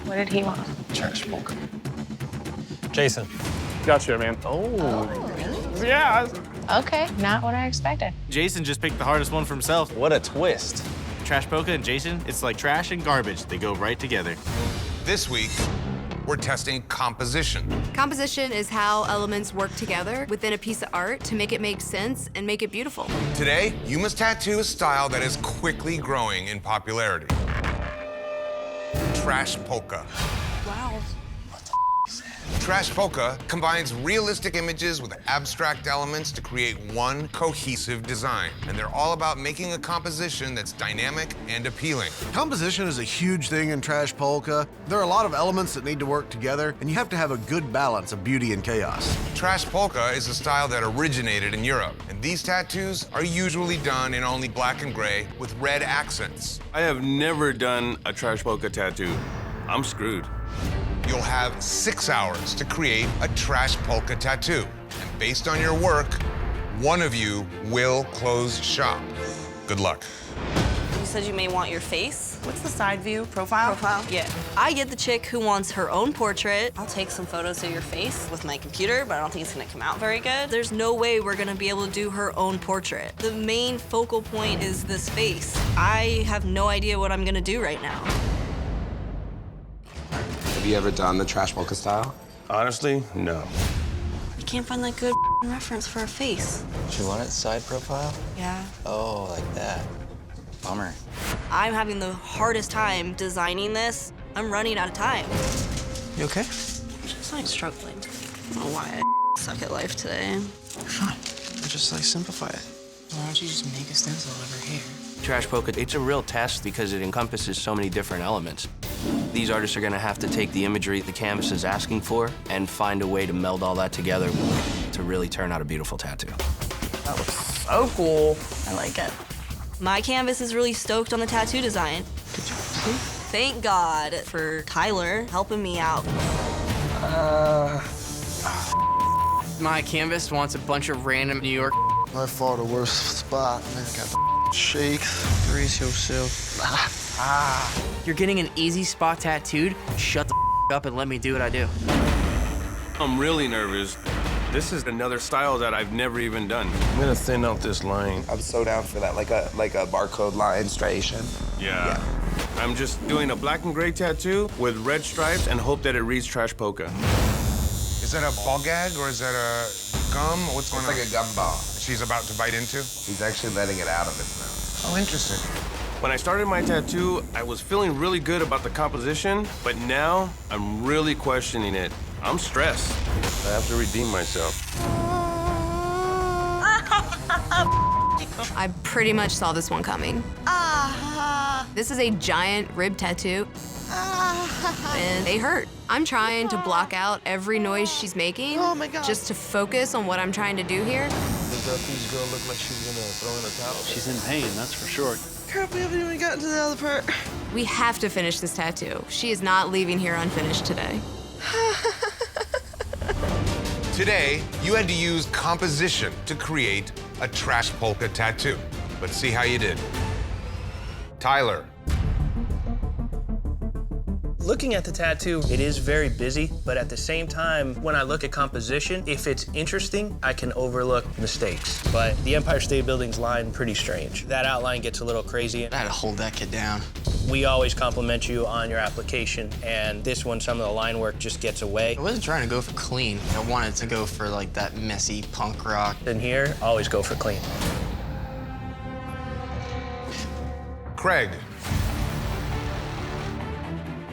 What did he want? Trash polka. Jason. Gotcha, man. Oh. Really? Yeah. Okay, not what I expected. Jason just picked the hardest one for himself. What a twist. Trash Polka and Jason, it's like trash and garbage. They go right together. This week, we're testing composition. Composition is how elements work together within a piece of art to make it make sense and make it beautiful. Today, you must tattoo a style that is quickly growing in popularity. Trash polka. Wow. Trash polka combines realistic images with abstract elements to create one cohesive design. And they're all about making a composition that's dynamic and appealing. Composition is a huge thing in trash polka. There are a lot of elements that need to work together, and you have to have a good balance of beauty and chaos. Trash polka is a style that originated in Europe, and these tattoos are usually done in only black and gray with red accents. I have never done a trash polka tattoo. I'm screwed. You'll have 6 hours to create a trash polka tattoo. And based on your work, one of you will close shop. Good luck. You said you may want your face. What's the side view? Profile? Profile? Yeah. I get the chick who wants her own portrait. I'll take some photos of your face with my computer, but I don't think it's gonna come out very good. There's no way we're gonna be able to do her own portrait. The main focal point is this face. I have no idea what I'm gonna do right now. Have you ever done the trash polka style? Honestly, no. I can't find that good reference for a face. Do you want it side profile? Yeah. Oh, like that. Bummer. I'm having the hardest time designing this. I'm running out of time. You okay? Just like struggling. I don't know why I suck at life today. You're fine. Just like simplify it. Why don't you just make a stencil of her hair? Trash Polka, it's a real test because it encompasses so many different elements. These artists are gonna have to take the imagery the canvas is asking for and find a way to meld all that together to really turn out a beautiful tattoo. That looks so cool. I like it. My canvas is really stoked on the tattoo design. Thank God for Tyler helping me out. My canvas wants a bunch of random New York. By far the worst spot. Man, got shakes. Brace yourself. You're getting an easy spot tattooed? Shut the up and let me do what I do. I'm really nervous. This is another style that I've never even done. I'm gonna thin out this line. I'm so down for that, like a barcode line striation. Yeah. I'm just doing a black and gray tattoo with red stripes and hope that it reads trash polka. Is that a ball gag or is that a gum? What's going on? It's like a gum ball. She's about to bite into? He's actually letting it out of his mouth. Oh, interesting. When I started my tattoo, I was feeling really good about the composition, but now I'm really questioning it. I'm stressed. I have to redeem myself. I pretty much saw this one coming. This is a giant rib tattoo. And they hurt. I'm trying to block out every noise she's making just to focus on what I'm trying to do here. Does that piece girl look like she's gonna throw in a towel? She's in pain, that's for sure. Crap, we haven't even gotten to the other part. We have to finish this tattoo. She is not leaving here unfinished today. Today, you had to use composition to create a trash polka tattoo. Let's see how you did. Tyler. Looking at the tattoo, it is very busy, but at the same time, when I look at composition, if it's interesting, I can overlook mistakes. But the Empire State Building's line, pretty strange. That outline gets a little crazy. I had to hold that kid down. We always compliment you on your application, and this one, some of the line work just gets away. I wasn't trying to go for clean. I wanted to go for like that messy punk rock. And here, always go for clean. Craig.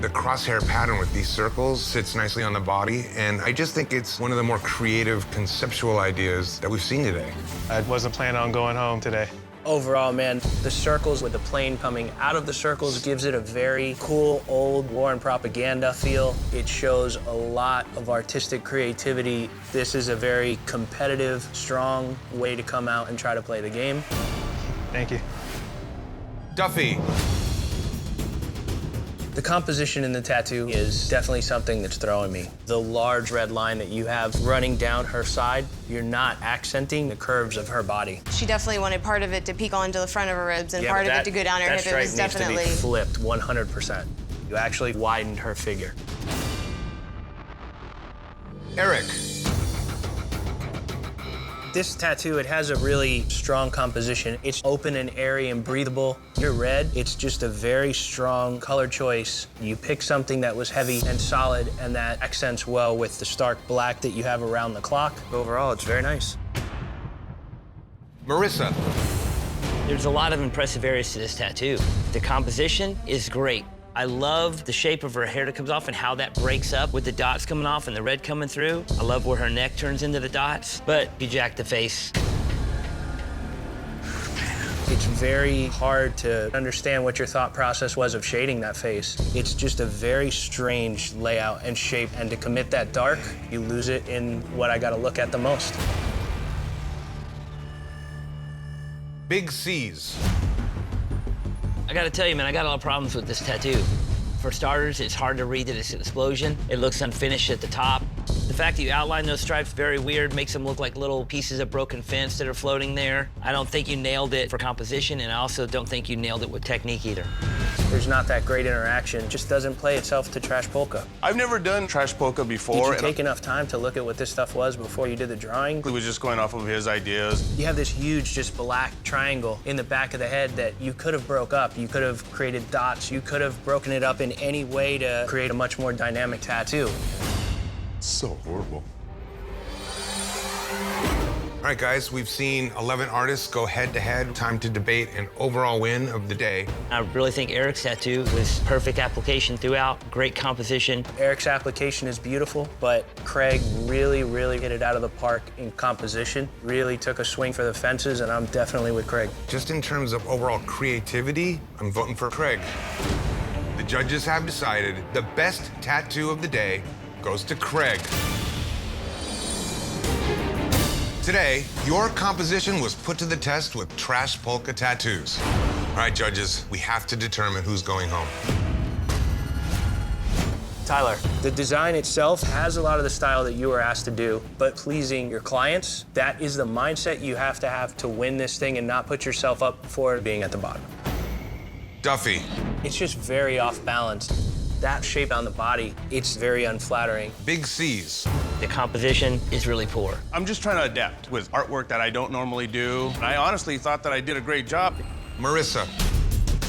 The crosshair pattern with these circles sits nicely on the body, and I just think it's one of the more creative, conceptual ideas that we've seen today. I wasn't planning on going home today. Overall, man, the circles with the plane coming out of the circles gives it a very cool, old war and propaganda feel. It shows a lot of artistic creativity. This is a very competitive, strong way to come out and try to play the game. Thank you. Duffy. The composition in the tattoo is definitely something that's throwing me. The large red line that you have running down her side, you're not accenting the curves of her body. She definitely wanted part of it to peek onto the front of her ribs and Yeah, part but of it to go down her that hip. It stripe was needs definitely to be flipped 100%. You actually widened her figure. Eric. This tattoo, it has a really strong composition. It's open and airy and breathable. Your red, it's just a very strong color choice. You pick something that was heavy and solid, and that accents well with the stark black that you have around the clock. Overall, it's very nice. Marissa. There's a lot of impressive areas to this tattoo. The composition is great. I love the shape of her hair that comes off and how that breaks up with the dots coming off and the red coming through. I love where her neck turns into the dots, but you jack the face. It's very hard to understand what your thought process was of shading that face. It's just a very strange layout and shape, and to commit that dark, you lose it in what I gotta look at the most. Big C's. I gotta tell you, man, I got a lot of problems with this tattoo. For starters, it's hard to read that it's an explosion. It looks unfinished at the top. The fact that you outline those stripes very weird, makes them look like little pieces of broken fence that are floating there. I don't think you nailed it for composition, and I also don't think you nailed it with technique either. There's not that great interaction. It just doesn't play itself to Trash Polka. I've never done Trash Polka before. Did you take enough time to look at what this stuff was before you did the drawing? He was just going off of his ideas. You have this huge, just black triangle in the back of the head that you could have broke up. You could have created dots. You could have broken it up in any way to create a much more dynamic tattoo. So horrible. All right, guys, we've seen 11 artists go head-to-head. Time to debate an overall win of the day. I really think Eric's tattoo was perfect application throughout, great composition. Eric's application is beautiful, but Craig really, really hit it out of the park in composition. Really took a swing for the fences, and I'm definitely with Craig. Just in terms of overall creativity, I'm voting for Craig. The judges have decided the best tattoo of the day goes to Craig. Today, your composition was put to the test with Trash Polka tattoos. All right, judges, we have to determine who's going home. Tyler, the design itself has a lot of the style that you were asked to do, but pleasing your clients, that is the mindset you have to win this thing and not put yourself up for being at the bottom. Duffy. It's just very off balance. That shape on the body, it's very unflattering. Big C's. The composition is really poor. I'm just trying to adapt with artwork that I don't normally do. And I honestly thought that I did a great job. Marissa.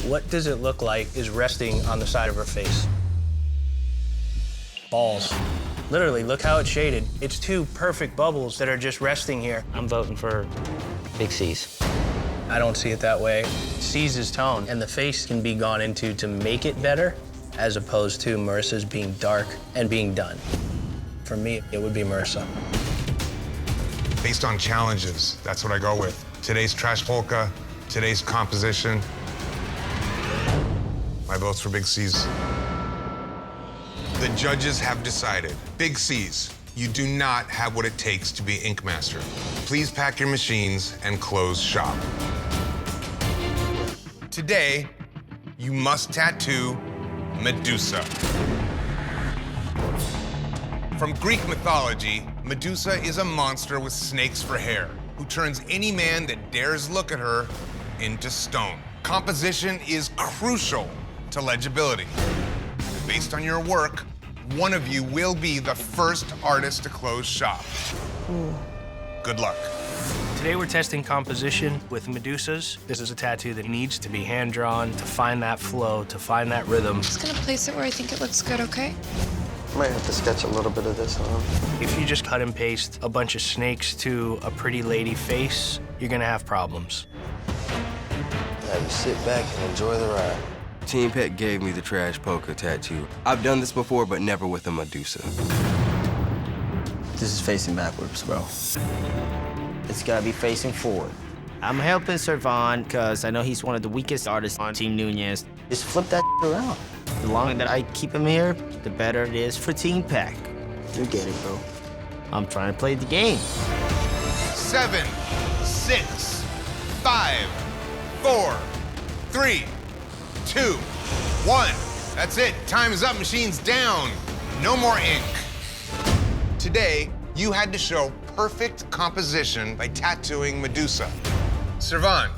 What does it look like is resting on the side of her face? Balls. Literally, look how it's shaded. It's two perfect bubbles that are just resting here. I'm voting for Big C's. I don't see it that way. C's is tone, and the face can be gone into to make it better, as opposed to Marissa's being dark and being done. For me, it would be Marissa. Based on challenges, that's what I go with. Today's Trash Polka, today's composition. My vote's for Big C's. The judges have decided. Big C's, you do not have what it takes to be Ink Master. Please pack your machines and close shop. Today, you must tattoo Medusa. From Greek mythology, Medusa is a monster with snakes for hair, who turns any man that dares look at her into stone. Composition is crucial to legibility. Based on your work, one of you will be the first artist to close shop. Good luck. Today we're testing composition with Medusas. This is a tattoo that needs to be hand-drawn to find that flow, to find that rhythm. I'm just gonna place it where I think it looks good, okay? Might have to sketch a little bit of this on. If you just cut and paste a bunch of snakes to a pretty lady face, you're gonna have problems. Have you sit back and enjoy the ride. Team Pet gave me the Trash Polka tattoo. I've done this before, but never with a Medusa. This is facing backwards, bro. It's gotta be facing forward. I'm helping Servan because I know he's one of the weakest artists on Team Nunez. Just flip that around. The longer that I keep him here, the better it is for Team Pack. You get it, bro. I'm trying to play the game. 7, 6, 5, 4, 3, 2, 1. That's it. Time is up. Machines down. No more ink. Today, you had to show perfect composition by tattooing Medusa. Servan.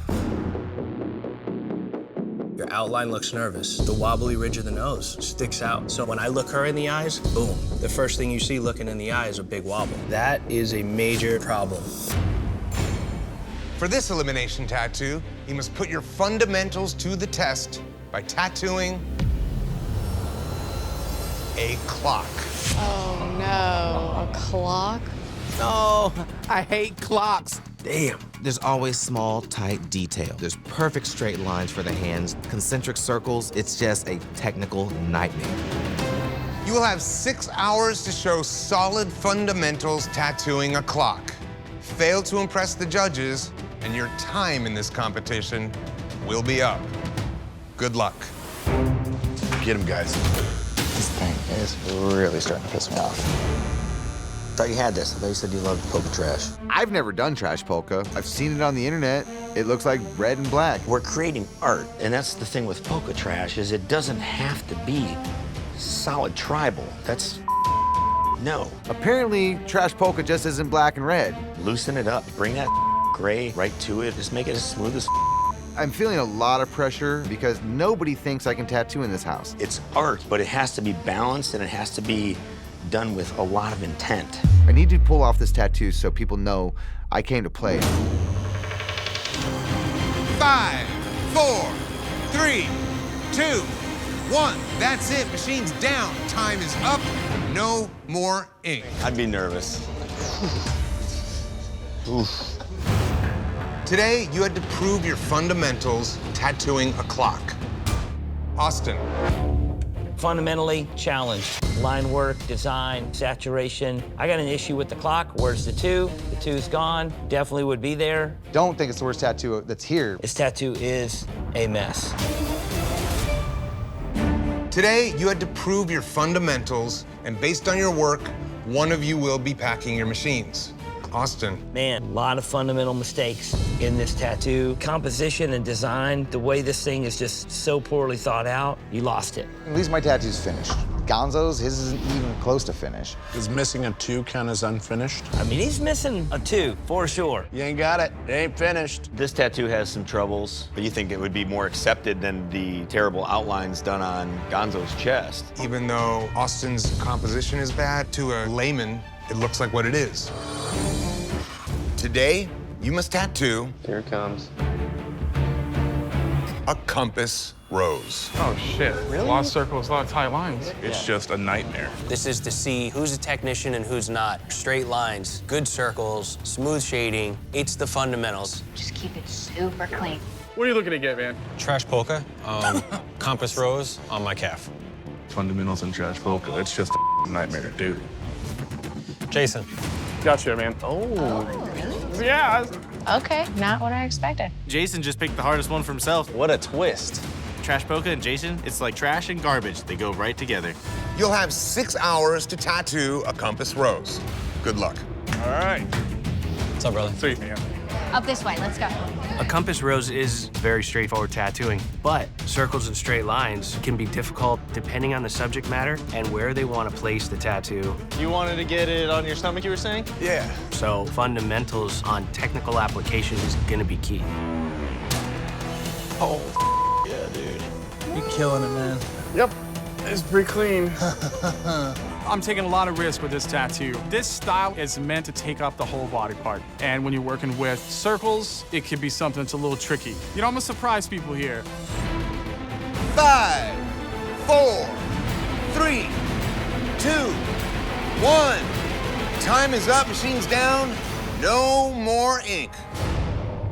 Her outline looks nervous. The wobbly ridge of the nose sticks out. So when I look her in the eyes, boom. The first thing you see looking in the eye is a big wobble. That is a major problem. For this elimination tattoo, you must put your fundamentals to the test by tattooing a clock. Oh no, a clock? No, I hate clocks. Damn. There's always small, tight detail. There's perfect straight lines for the hands, concentric circles. It's just a technical nightmare. You will have 6 hours to show solid fundamentals tattooing a clock. Fail to impress the judges, and your time in this competition will be up. Good luck. Get him, guys. This thing is really starting to piss me off. Thought you had this. I thought you said you loved polka trash. I've never done trash polka. I've seen it on the internet. It looks like red and black. We're creating art, and that's the thing with polka trash is it doesn't have to be solid tribal. That's no. Apparently, trash polka just isn't black and red. Loosen it up. Bring that gray right to it. Just make it as smooth as I'm feeling a lot of pressure because nobody thinks I can tattoo in this house. It's art, but it has to be balanced and it has to be done with a lot of intent. I need to pull off this tattoo so people know I came to play. 5, 4, 3, 2, 1. That's it. Machine's down. Time is up. No more ink. I'd be nervous. Oof. Today, you had to prove your fundamentals tattooing a clock. Austin. Fundamentally challenged. Line work, design, saturation. I got an issue with the clock. Where's the 2? The 2's gone. Definitely would be there. Don't think it's the worst tattoo that's here. This tattoo is a mess. Today, you had to prove your fundamentals, and based on your work, one of you will be packing your machines. Austin. Man, a lot of fundamental mistakes in this tattoo. Composition and design, the way this thing is just so poorly thought out, you lost it. At least my tattoo's finished. Gonzo's, his isn't even close to finished. Is missing a 2 count as unfinished? I mean, he's missing a 2, for sure. You ain't got it. It ain't finished. This tattoo has some troubles, but you think it would be more accepted than the terrible outlines done on Gonzo's chest. Even though Austin's composition is bad, to a layman, it looks like what it is. Today, you must tattoo. Here it comes. A compass rose. Oh, shit. Really? A lot of circles, a lot of tight lines. It's just a nightmare. This is to see who's a technician and who's not. Straight lines, good circles, smooth shading. It's the fundamentals. Just keep it super clean. What are you looking to get, man? Trash polka, compass rose on my calf. Fundamentals and trash polka. It's just a nightmare, dude. Jason. Gotcha, man. Oh, really? Yeah. Okay, not what I expected. Jason just picked the hardest one for himself. What a twist. Trash polka and Jason, it's like trash and garbage. They go right together. You'll have 6 hours to tattoo a compass rose. Good luck. All right. What's up, brother? Sweet, man. Up this way, let's go. A compass rose is very straightforward tattooing, but circles and straight lines can be difficult depending on the subject matter and where they want to place the tattoo. You wanted to get it on your stomach, you were saying? Yeah. So fundamentals on technical application is going to be key. Oh, yeah, dude. You're killing it, man. Yep. It's pretty clean. I'm taking a lot of risk with this tattoo. This style is meant to take up the whole body part. And when you're working with circles, it could be something that's a little tricky. You know, I'm gonna surprise people here. 5, 4, 3, 2, 1. Time is up, machine's down. No more ink.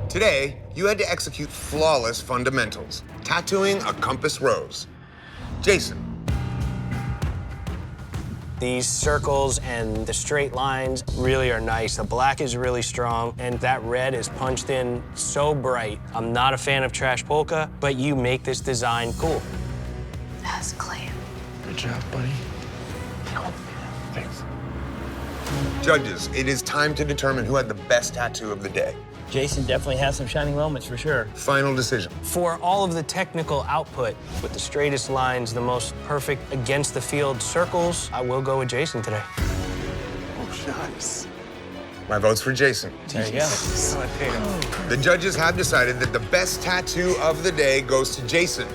Today, you had to execute flawless fundamentals, tattooing a compass rose. Jason. These circles and the straight lines really are nice. The black is really strong, and that red is punched in so bright. I'm not a fan of trash polka, but you make this design cool. That's clean. Good job, buddy. Thanks. Judges, it is time to determine who had the best tattoo of the day. Jason definitely has some shining moments for sure. Final decision. For all of the technical output, with the straightest lines, the most perfect against the field circles, I will go with Jason today. Oh, nice. My vote's for Jason. There you go. The judges have decided that the best tattoo of the day goes to Jason.